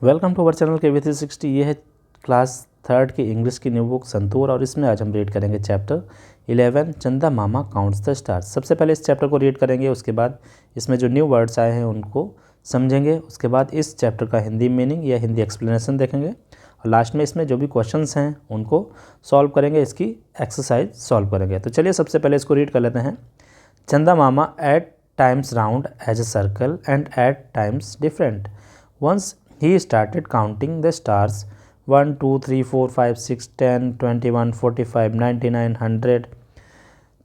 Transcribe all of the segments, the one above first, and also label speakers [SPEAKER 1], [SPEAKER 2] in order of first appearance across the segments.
[SPEAKER 1] Welcome to our channel KV360। ये है class third की इंग्लिश की न्यू बुक संतूर और इसमें आज हम रीड करेंगे चैप्टर 11 चंदा मामा काउंट्स द स्टार्स। सबसे पहले इस चैप्टर को रीड करेंगे, उसके बाद इसमें जो न्यू वर्ड्स आए हैं उनको समझेंगे, उसके बाद इस चैप्टर का हिंदी मीनिंग या हिंदी एक्सप्लेनेशन देखेंगे और लास्ट में इसमें जो भी क्वेश्चंस हैं उनको सॉल्व करेंगे, इसकी एक्सरसाइज सॉल्व करेंगे। तो चलिए सबसे पहले इसको रीड कर लेते हैं। Chanda Mama at times round as a circle and at times different. Once he started counting the stars 1, 2, 3, 4, 5, 6, 10, 21, 45, 99, 100,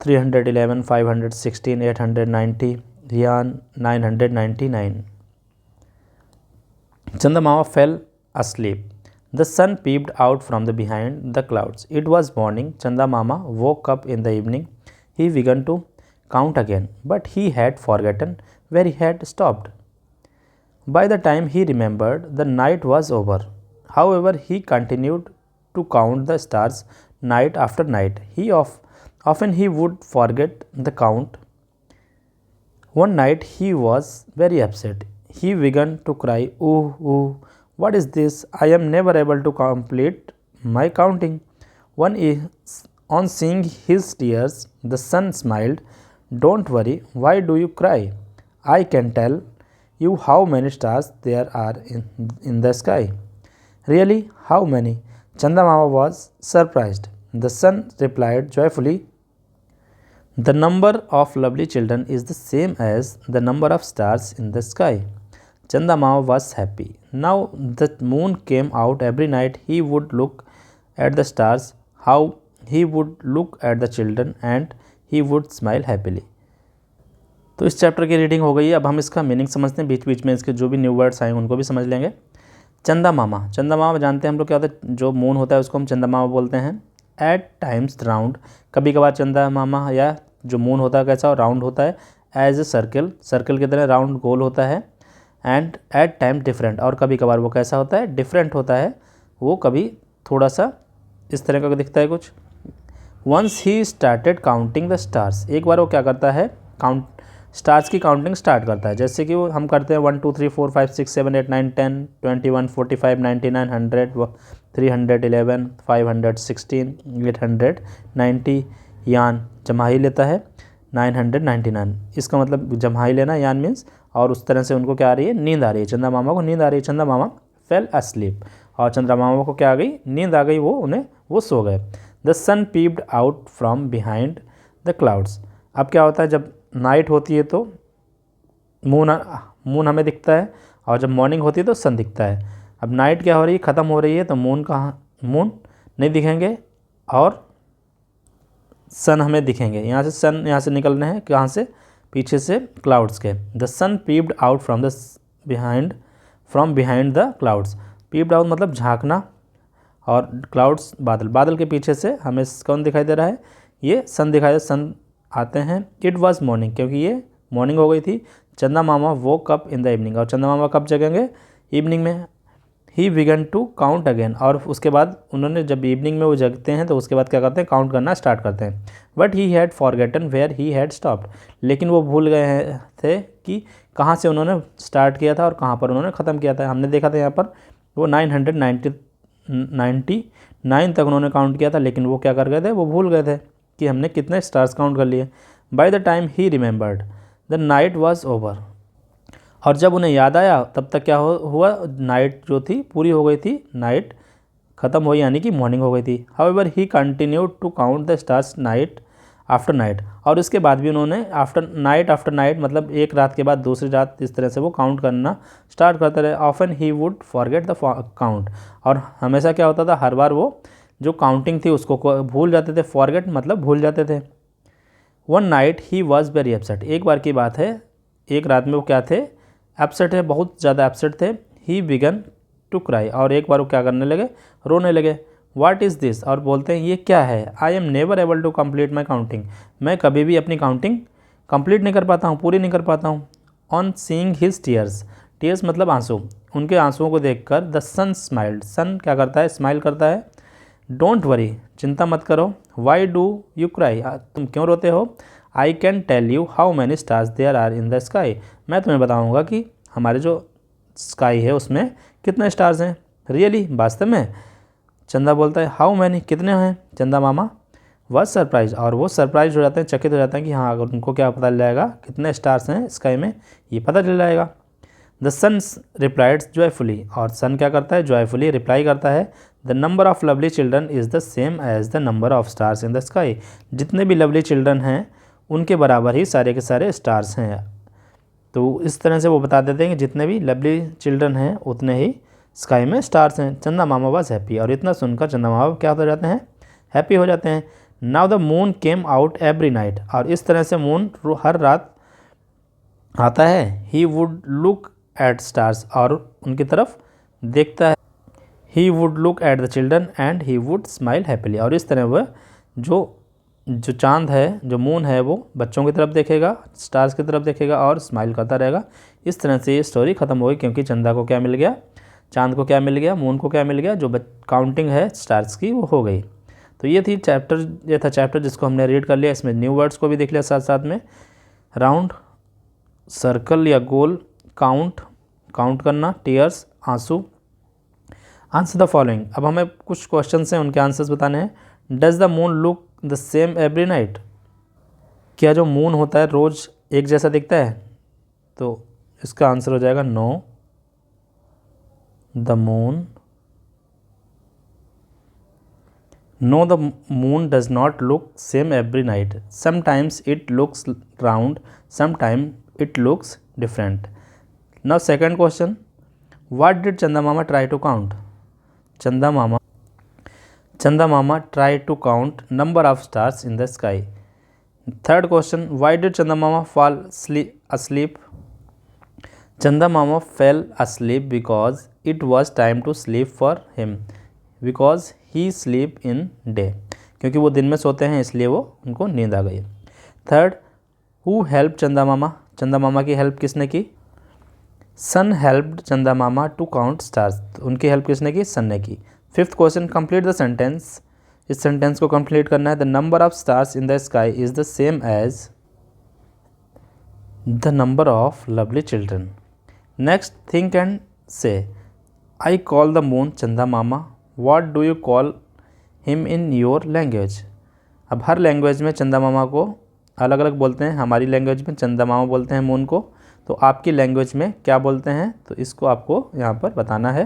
[SPEAKER 1] 311, 516, 890, Rian 999. Chandamama fell asleep. The sun peeped out from the behind the clouds. It was morning. Chandamama woke up in the evening. He began to count again, but he had forgotten where he had stopped. By the time he remembered, the night was over. However, he continued to count the stars night after night. Often he would forget the count. One night he was very upset. He began to cry, "Ooh, ooh, what is this? I am never able to complete my counting." On seeing his tears, the sun smiled. "Don't worry, why do you cry? I can tell you how many stars there are in the sky." "Really? How many?" Chandamama was surprised. The sun replied joyfully, "The number of lovely children is the same as the number of stars in the sky." Chandamama was happy. Now the moon came out every night. He would look at the stars, how he would look at the children, and he would smile happily. तो इस chapter की reading हो गई है। अब हम इसका meaning समझते हैं, बीच बीच में इसके जो भी न्यू वर्ड्स आए उनको भी समझ लेंगे। चंदा मामा, चंदा मामा जानते हैं हम लोग क्या होता है, जो मून होता है उसको हम चंदा मामा बोलते हैं। एट टाइम्स राउंड, कभी कभार चंदा मामा या जो मून होता है कैसा राउंड होता है। एज ए सर्कल, सर्कल की तरह राउंड गोल होता है। एंड एट टाइम डिफरेंट, और कभी कभार वो कैसा होता है, डिफरेंट होता है, वो कभी थोड़ा सा इस तरह का दिखता है कुछ। Once he started counting the stars, एक बार वो क्या करता है, काउंट स्टार्स की काउंटिंग स्टार्ट करता है। जैसे कि वो हम करते हैं 1, 2, 3, 4, 5, 6, 7, 8, 9, 10, 21, 45, 99, 100, 311, 516, 890, यान जम्हाई लेता है 999। इसका मतलब जम्हाई लेना, यान मीन्स, और उस तरह से उनको क्या आ रही है, नींद आ रही है। चंदा मामा को नींद आ रही है। चंदा मामा फेल अस्लीप, और चंद्रा मामा को क्या आ गई, नींद आ गई, वो सो गए। The sun peeped out from behind the clouds. अब क्या होता है, जब नाइट होती है तो मून हमें दिखता है, और जब मॉर्निंग होती है तो सन दिखता है। अब नाइट क्या हो रही है, ख़त्म हो रही है, तो मून नहीं दिखेंगे और सन हमें दिखेंगे। यहाँ से सन यहाँ से निकल रहे हैं, कहाँ से, पीछे से क्लाउड्स के। The sun peeped out from behind the clouds. Peeped out मतलब झांकना, और क्लाउड्स बादल के पीछे से हमें कौन दिखाई दे रहा है, ये सन दिखाई दे, सन आते हैं। इट वॉज मॉर्निंग, क्योंकि ये मॉर्निंग हो गई थी। Chanda Mama woke up in the evening, और चंदा मामा कब जगेंगे, इवनिंग में। He began to count again, और उसके बाद उन्होंने जब इवनिंग में वो जगते हैं तो उसके बाद क्या करते हैं, काउंट करना स्टार्ट करते हैं। But he had forgotten where he had stopped, लेकिन वो भूल गए थे कि कहाँ से उन्होंने स्टार्ट किया था और कहाँ पर उन्होंने ख़त्म किया था। हमने देखा था यहाँ पर वो 999 तक उन्होंने काउंट किया था, लेकिन वो क्या कर गए थे, वो भूल गए थे कि हमने कितने स्टार्स काउंट कर लिए। By the time he remembered the night was over, और जब उन्हें याद आया तब तक क्या हुआ, नाइट जो थी पूरी हो गई थी, नाइट ख़त्म हुई, यानी कि मॉर्निंग हो गई थी। However he continued to count the stars night after night, और इसके बाद भी उन्होंने आफ्टर नाइट मतलब एक रात के बाद दूसरी रात, इस तरह से वो काउंट करना स्टार्ट करते रहे। Often he would forget the count, और हमेशा क्या होता था, हर बार वो जो काउंटिंग थी उसको भूल जाते थे। फॉरगेट मतलब भूल जाते थे। One night he was very upset, एक बार की बात है, एक रात में वो क्या थे, अपसेट है, बहुत ज़्यादा अपसेट थे। ही बिगन टू क्राई, और एक बार वो क्या करने लगे, रोने लगे। व्हाट इज़ दिस, और बोलते हैं ये क्या है। I am never able to complete my counting, मैं कभी भी अपनी काउंटिंग कंप्लीट नहीं कर पाता हूँ, पूरी नहीं कर पाता हूँ। On seeing his tears, tears मतलब आंसू, उनके आंसुओं को देखकर द सन स्माइल्ड, सन क्या करता है, स्माइल करता है। डोंट वरी, चिंता मत करो। वाई डू यू क्राई, तुम क्यों रोते हो। I can tell you how many stars there are in the sky, मैं तुम्हें बताऊंगा कि हमारे जो स्काई है उसमें कितने स्टार्स हैं? रियली, वास्तव में? चंदा बोलता है हाउ मैनी, कितने हैं? चंदा मामा वॉज सरप्राइज, और वो सरप्राइज हो जाते हैं, चकित हो जाते हैं कि हाँ, अगर उनको क्या पता चल जाएगा कितने स्टार्स हैं स्काई में, ये पता चल जाएगा। द सन रिप्लाइड जॉयफुली, और सन क्या करता है? जॉयफुली रिप्लाई करता है the number of lovely children is the same as the number of stars in the sky. जितने भी लवली चिल्ड्रन हैं उनके बराबर ही सारे के सारे स्टार्स हैं। तो इस तरह से वो बता देते हैं कि जितने भी लवली चिल्ड्रन हैं उतने ही स्काई में स्टार्स हैं। चंदा मामा वाज हैप्पी, और इतना सुनकर चंदा मामा क्या हो जाते हैं? हैप्पी हो जाते हैं। Now the moon came out every night, और इस तरह से मून हर रात आता है। He would look at stars, और उनकी तरफ देखता है। He would look at the children and he would smile happily, और इस तरह वह जो चांद है, जो मून है, वो बच्चों की तरफ देखेगा, स्टार्स की तरफ देखेगा और स्माइल करता रहेगा। इस तरह से ये स्टोरी ख़त्म हो गई, क्योंकि चंदा को क्या मिल गया? चांद को क्या मिल गया? मून को क्या मिल गया? जो काउंटिंग है स्टार्स की वो हो गई। तो ये था चैप्टर जिसको हमने रीड कर लिया। इसमें न्यू वर्ड्स को भी देख लिया साथ साथ में। राउंड, सर्कल या गोल, काउंट करना, टीयर्स, आंसू। Answer the following. अब हमें कुछ क्वेश्चन हैं, उनके आंसर्स बताने हैं। Does the moon look the same every night? क्या जो मून होता है रोज़ एक जैसा दिखता है? तो इसका आंसर हो जाएगा no. The moon does not look same every night. Sometimes it looks round, sometime it looks different. Now second question, what did चंदा मामा ट्राई टू काउंट? चंदा मामा try to count number of stars in the sky. Third question, why did Chanda Mama fall asleep? Chanda Mama fell asleep because it was time to sleep for him, because he sleep in day. क्योंकि वो दिन में सोते हैं इसलिए वो उनको नींद आ गई। थर्ड, who helped चंदा मामा? चंदा मामा की हेल्प किसने की? Sun helped Chanda Mama to count stars. उनकी हेल्प किसने की? सन ने की। Fifth question, complete the sentence. इस सेंटेंस को कंप्लीट करना है। The number of stars in the sky is the same as the number of lovely children. Next, think and say. I call the moon Chanda Mama, what do you call him in your language? अब हर language में चंदा मामा को अलग अलग बोलते हैं। हमारी लैंग्वेज में चंदा मामा बोलते हैं मून को, तो आपकी लैंग्वेज में क्या बोलते हैं? तो इसको आपको यहाँ पर बताना है।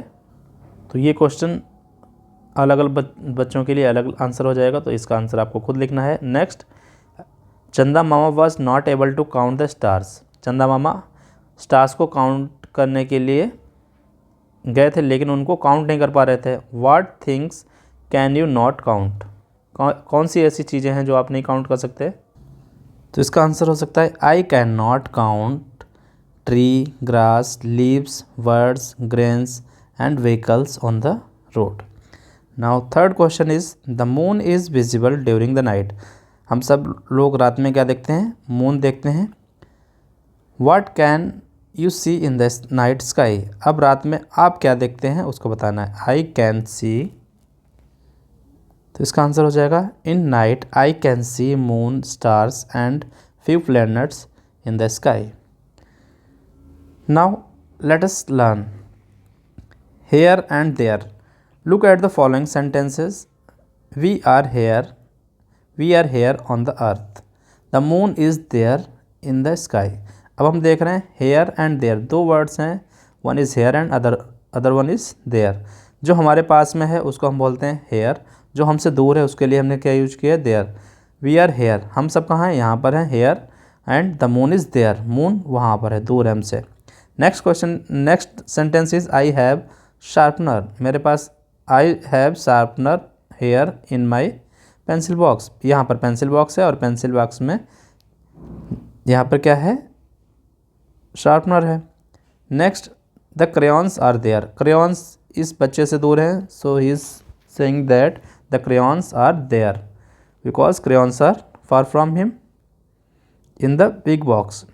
[SPEAKER 1] तो ये क्वेश्चन अलग अलग बच्चों के लिए अलग आंसर हो जाएगा, तो इसका आंसर आपको खुद लिखना है। Next, Chanda Mama was not able to count the stars. Chanda Mama stars को काउंट करने के लिए गए थे लेकिन उनको काउंट नहीं कर पा रहे थे। What things can you not count? कौन सी ऐसी चीज़ें हैं जो आप नहीं काउंट कर सकते? तो इसका आंसर हो सकता है I can not count tree, grass, leaves, words, grains and vehicles on the road. Now third question is the moon is visible during the night. हम सब लोग रात में क्या देखते हैं? मून देखते हैं। What can you see in the night sky? अब रात में आप क्या देखते हैं उसको बताना है। आई कैन सी, तो इसका आंसर हो जाएगा in night I can see moon, stars and few planets in the sky. Now let us learn here and there. Look at the following sentences. We are here on the earth. The moon is there in the sky. अब हम देख रहे हैं here and there, दो words हैं, one is here and other one is there. जो हमारे पास में है उसको हम बोलते हैं here, जो हमसे दूर है उसके लिए हमने क्या यूज किया? there. We are here, हम सब कहाँ हैं? यहाँ पर हैं here, and the moon is there, moon वहाँ पर है, दूर है हमसे। Next sentence is I have sharpener, मेरे पास I have sharpener here in my pencil box. यहाँ पर पेंसिल बॉक्स है और पेंसिल बॉक्स में यहाँ पर क्या है? शार्पनर है। Next, the crayons are there. Crayons इस बच्चे से दूर हैं, so he is saying that the crayons are there because crayons are far from him in the big box.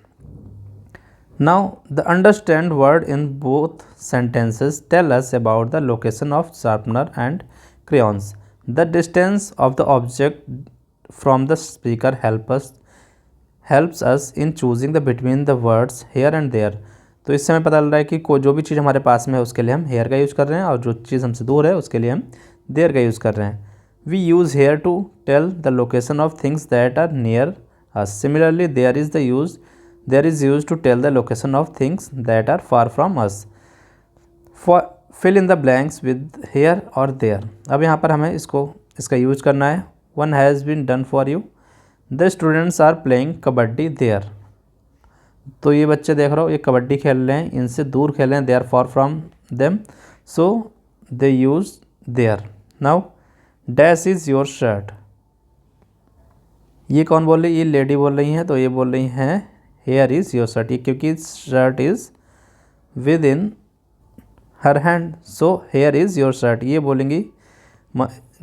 [SPEAKER 1] Now the understand word in both sentences tell us about the location of sharpener and crayons. The distance of the object from the speaker helps us in choosing the between the words here and there. तो इससे हमें पता चल रहा है कि जो भी चीज़ हमारे पास में है उसके लिए हम हेयर का यूज़ कर रहे हैं, और जो चीज़ हमसे दूर है उसके लिए हम देयर का यूज़ कर रहे हैं। We use here to tell the location of things that are near us. Similarly there is use to tell the location of things that are far from us. Fill in the blanks with here और there. अब यहाँ पर हमें इसका use करना है। One has been done for you. The students are playing kabaddi there. तो ये बच्चे देख रहे हो ये कबड्डी खेल रहे हैं, इनसे दूर खेल रहे हैं, they are for from them, so they use there. Now dash is your shirt. ये कौन बोल रही है? ये लेडी बोल रही हैं, तो ये बोल रही हैं हेयर इज़ योर शर्ट, ये क्योंकि shirt is with in her hand, so here is your shirt. ये बोलेंगी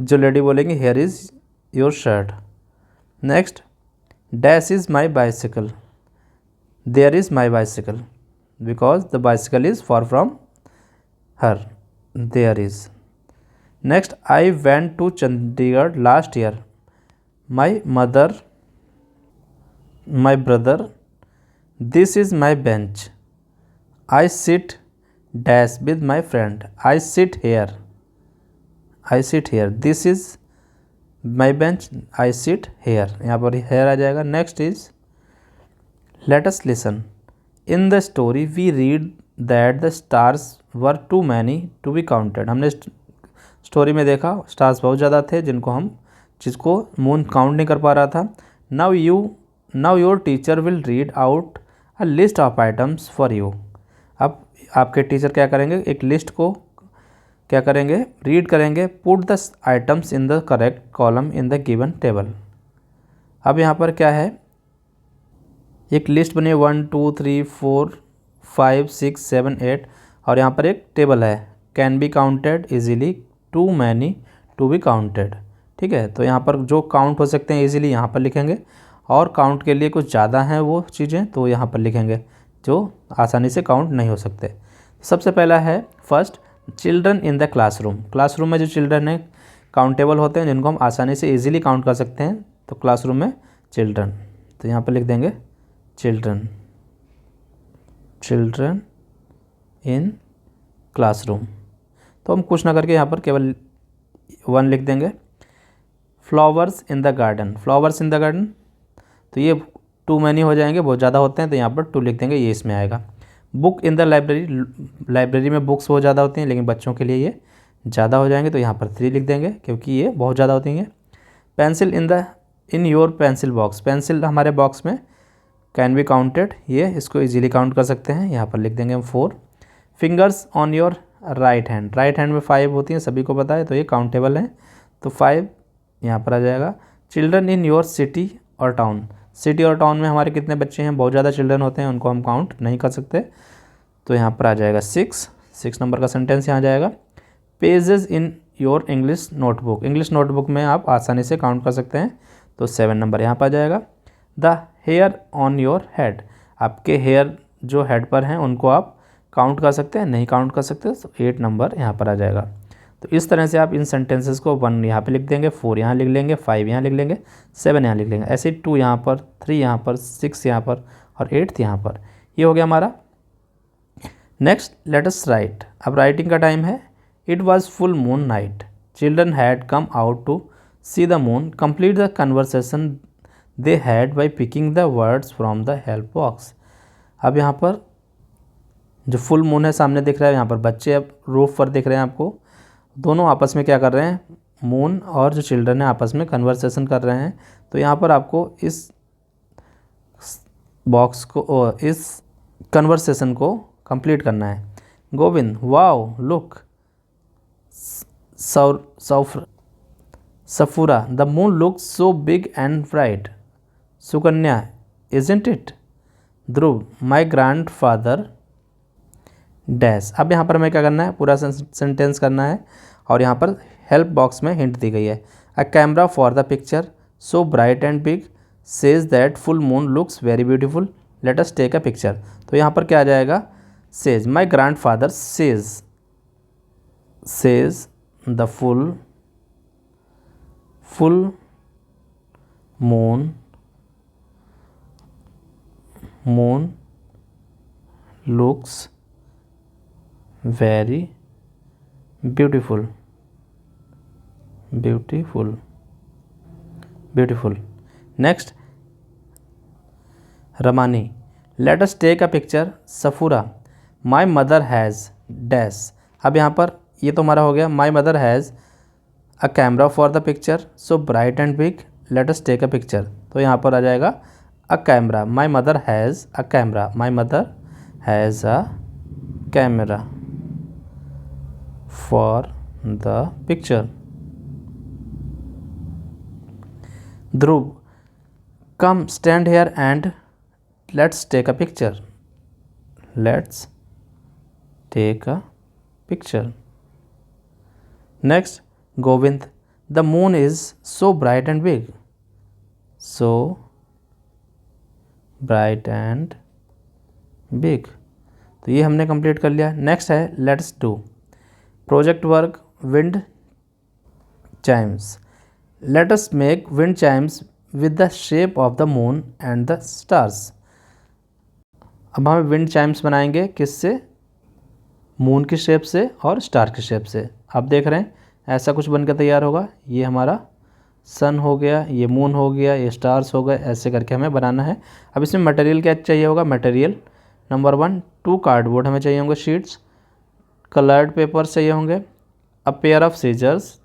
[SPEAKER 1] जो लेडी बोलेंगी here is your shirt. Next, dash is my bicycle. There is my bicycle, because the bicycle is for from her, there is. Next, I went to Chandigarh last year. My mother, my brother, this is my bench. I sit dash with my friend. I sit here, I sit here. This is my bench, I sit here. यहाँ पर here आ जाएगा। Next is let us listen. In the story we read that the stars were too many to be counted. हमने story में देखा stars बहुत ज़्यादा थे जिसको मून काउंट नहीं कर पा रहा था। Now your teacher will read out a list of items for you. अब आपके टीचर क्या करेंगे? एक लिस्ट को क्या करेंगे? रीड करेंगे। Put the items in the correct column in the given table. अब यहाँ पर क्या है? एक लिस्ट बनी 1 2 3 4 5 6 7 8 और यहाँ पर एक टेबल है। Can be counted easily, too many to be counted. ठीक है, तो यहाँ पर जो काउंट हो सकते हैं इजीली यहाँ पर लिखेंगे, और काउंट के लिए कुछ ज़्यादा हैं वो चीज़ें तो यहाँ पर लिखेंगे जो आसानी से काउंट नहीं हो सकते। सबसे पहला है first, children in the classroom. Classroom में जो चिल्ड्रन है काउंटेबल होते हैं जिनको हम आसानी से इजीली काउंट कर सकते हैं, तो क्लासरूम में चिल्ड्रन, तो यहाँ पर लिख देंगे चिल्ड्रन, चिल्ड्रन इन क्लासरूम। तो हम कुछ ना करके यहाँ पर केवल 1 लिख देंगे। Flowers in the garden, flowers in the garden, तो ये टू मैनी हो जाएंगे, बहुत ज़्यादा होते हैं, तो यहाँ पर 2 लिख देंगे, ये इसमें आएगा। Book in the library, library में बुक्स बहुत ज़्यादा होती हैं लेकिन बच्चों के लिए ये ज़्यादा हो जाएंगे, तो यहाँ पर 3 लिख देंगे क्योंकि ये बहुत ज़्यादा होती हैं। Pencil in your pencil box, pencil हमारे बॉक्स में कैन बी काउंटेड, ये इसको इजीली काउंट कर सकते हैं, यहाँ पर लिख देंगे हम 4। Fingers on your right hand, right hand में 5 होती हैं, सभी को पता है, तो ये काउंटेबल हैं, तो 5 यहाँ पर आ जाएगा। चिल्ड्रन इन योर सिटी और टाउन, सिटी और टाउन में हमारे कितने बच्चे हैं? बहुत ज़्यादा चिल्ड्रन होते हैं, उनको हम काउंट नहीं कर सकते, तो यहाँ पर आ जाएगा 6 नंबर का सेंटेंस यहाँ जाएगा। Pages in your English notebook, English notebook में आप आसानी से काउंट कर सकते हैं, तो 7 नंबर यहाँ पर आ जाएगा। The hair on your head, आपके हेयर जो हेड पर हैं उनको आप काउंट कर सकते हैं, नहीं काउंट कर सकते तो 8 नंबर यहाँ पर आ जाएगा। तो इस तरह से आप इन सेंटेंसेस को 1 यहाँ पे लिख देंगे, 4 यहाँ लिख लेंगे, 5 यहाँ लिख लेंगे, 7 यहाँ लिख लेंगे, ऐसे 2 यहाँ पर, 3 यहाँ पर, 6 यहाँ पर और 8 यहाँ पर। ये हो गया हमारा। Next let us write. अब राइटिंग का टाइम है। It was full moon night, children had come out to see the moon, complete the conversation they had by picking the words from the help box. अब यहाँ पर जो full moon है सामने दिख रहा है, यहाँ पर बच्चे अब रूफ पर दिख रहे हैं आपको, दोनों आपस में क्या कर रहे हैं? मून और जो चिल्ड्रन है आपस में कन्वर्सेशन कर रहे हैं, तो यहाँ पर आपको इस बॉक्स को, इस कन्वर्सेशन को कंप्लीट करना है। Govind, wow look, Safura, the moon looks so big and bright. Sukanya, isn't it. Dhruv, my grand father dash. अब यहाँ पर हमें क्या करना है? पूरा सेंटेंस करना है, और यहाँ पर हेल्प बॉक्स में हिंट दी गई है। A camera for the picture so bright and big says that full moon looks very beautiful, let us take a picture. तो यहाँ पर क्या आ जाएगा? Says, my grandfather says the full moon looks very beautiful. Beautiful. Next, Ramani, let us take a picture. Safura, my mother has dash. अब यहाँ पर ये तो हमारा हो गया. My mother has a camera for the picture, so bright and big. Let us take a picture. तो यहाँ पर आ जाएगा a camera. My mother has a camera. My mother has a camera for the picture. Dhruv, come stand here and let's take a picture. Let's take a picture. Next, Govind, the moon is so bright and big. So bright and big. तो ये हमने complete कर लिया. Next है let's do project work wind Chimes. Let us make wind Chimes with the shape of the moon and the stars. अब हम wind Chimes बनाएंगे किससे? मून की शेप से और स्टार की शेप से. आप देख रहे हैं ऐसा कुछ बनकर तैयार होगा. ये हमारा सन हो गया, ये मून हो गया, ये स्टार्स हो गए. ऐसे करके हमें बनाना है. अब इसमें मटेरियल क्या चाहिए होगा? मटेरियल नंबर 1 2 कार्डबोर्ड हमें चाहिए होंगे शीट्स. कलर्ड पेपर चाहिए होंगे. A pair of scissors.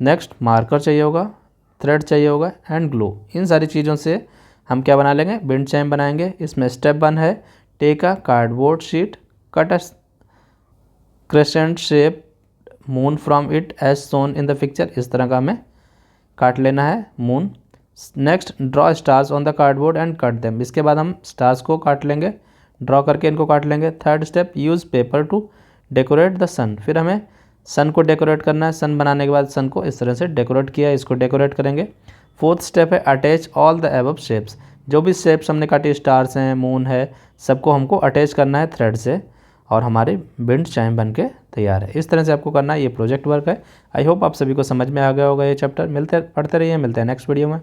[SPEAKER 1] Next marker चाहिए होगा, थ्रेड चाहिए होगा एंड ग्लू. इन सारी चीज़ों से हम क्या बना लेंगे? विंड चाइम बनाएंगे. इसमें स्टेप 1 है take a cardboard sheet, cut a crescent shape moon from it as shown in the picture. इस तरह का हमें काट लेना है moon. Next draw stars on the cardboard and cut them. इसके बाद हम स्टार्स को काट लेंगे, ड्रॉ करके इनको काट लेंगे. Third step use paper to decorate the sun. फिर हमें सन को डेकोरेट करना है. सन बनाने के बाद सन को इस तरह से डेकोरेट किया, इसको डेकोरेट करेंगे. फोर्थ स्टेप है attach all the above shapes. जो भी शेप्स हमने काटी, स्टार्स हैं, मून है, सबको हमको अटैच करना है थ्रेड से और हमारी विंड चाइम बन के तैयार है. इस तरह से आपको करना है. ये प्रोजेक्ट वर्क है. आई होप आप सभी को समझ में आ गया होगा ये चैप्टर. पढ़ते रहिए. मिलते हैं नेक्स्ट वीडियो में.